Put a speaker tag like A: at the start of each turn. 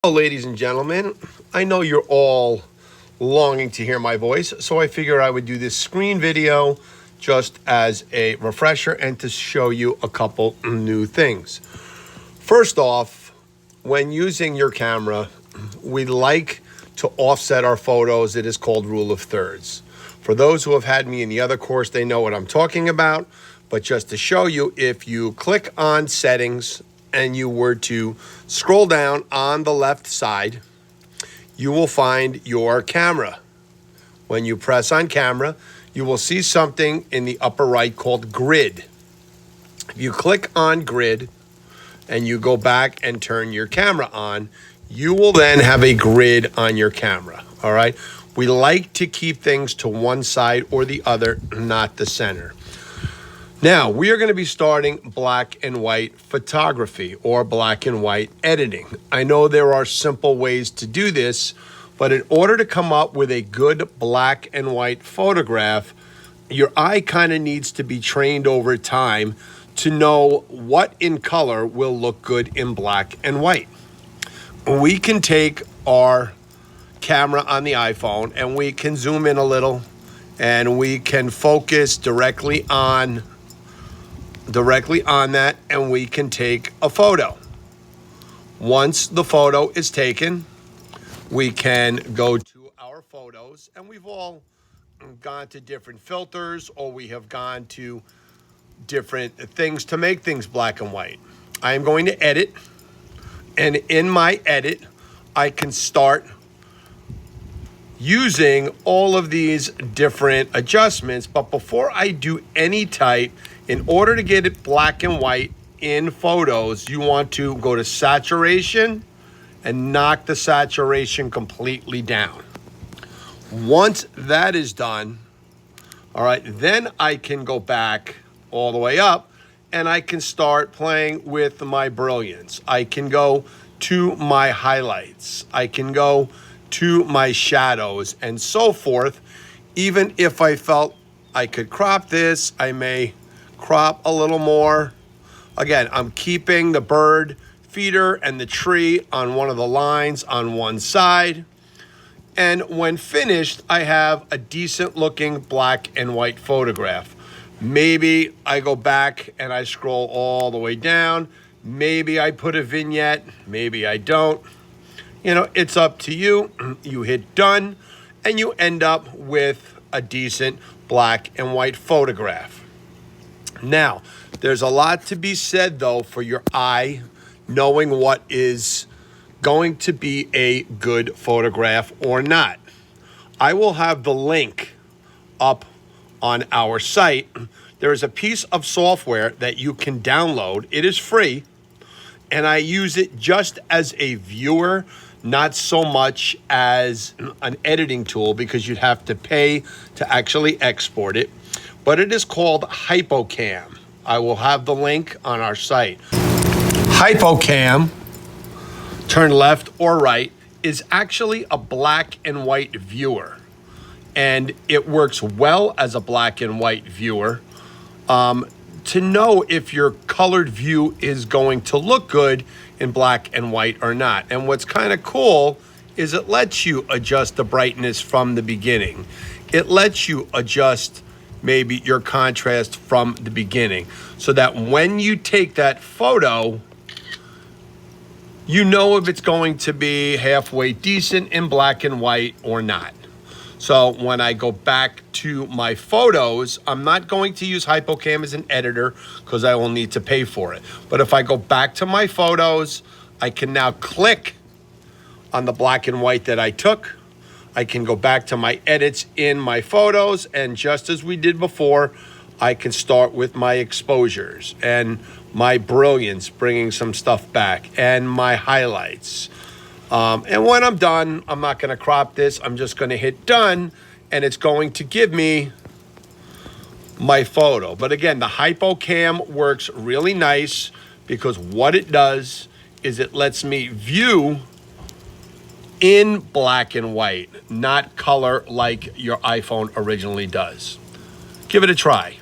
A: Hello, ladies and gentlemen. I know you're all longing to hear my voice, so I figure I would do this screen video just as a refresher and to show you a couple new things. First off, when using your camera, we like to offset our photos. It is called rule of thirds. For those who have had me in the other course, they know what I'm talking about. But just to show you, if you click on settings and you were to scroll down on the left side, you will find your camera. When you press on camera, you will see something in the upper right called grid. If you click on grid and you go back and turn your camera on, you will then have a grid on your camera. All right. We like to keep things to one side or the other, not the center. Now, we are going to be starting black and white photography or black and white editing. I know there are simple ways to do this, but in order to come up with a good black and white photograph, your eye kind of needs to be trained over time to know what in color will look good in black and white. We can take our camera on the iPhone and we can zoom in a little and we can focus directly on that, and we can take a photo. Once the photo is taken, we can go to our photos, and we've all gone to different filters, or we have gone to different things to make things black and white. I am going to edit, and in my edit, I can start using all of these different adjustments. But before I do any type, in order to get it black and white in photos, you want to go to saturation and knock the saturation completely down. Once that is done, all right, then I can go back all the way up and I can start playing with my brilliance. I can go to my highlights. I can go to my shadows and so forth. Even if I felt I could crop this, I may crop a little more. Again, I'm keeping the bird feeder and the tree on one of the lines on one side. And when finished, I have a decent looking black and white photograph. Maybe I go back and I scroll all the way down. Maybe I put a vignette, maybe I don't. You know, it's up to you. You hit done and you end up with a decent black and white photograph. Now, there's a lot to be said, though, for your eye knowing what is going to be a good photograph or not. I will have the link up on our site. There is a piece of software that you can download. It is free, and I use it just as a viewer, not so much as an editing tool, because you'd have to pay to actually export it. But it is called Hypocam. I will have the link on our site. Hypocam, turn left or right, is actually a black and white viewer. And it works well as a black and white viewer. To know if your colored view is going to look good in black and white or not. And what's kind of cool is it lets you adjust the brightness from the beginning. It lets you adjust maybe your contrast from the beginning, so that when you take that photo, you know if it's going to be halfway decent in black and white or not. So when I go back to my photos, I'm not going to use Hypocam as an editor because I will need to pay for it. But if I go back to my photos, I can now click on the black and white that I took. I can go back to my edits in my photos, and just as we did before, I can start with my exposures and my brilliance, bringing some stuff back, and my highlights. And when I'm done, I'm not going to crop this. I'm just going to hit done, and it's going to give me my photo. But again, the Hypocam works really nice because what it does is it lets me view in black and white, not color like your iPhone originally does. Give it a try.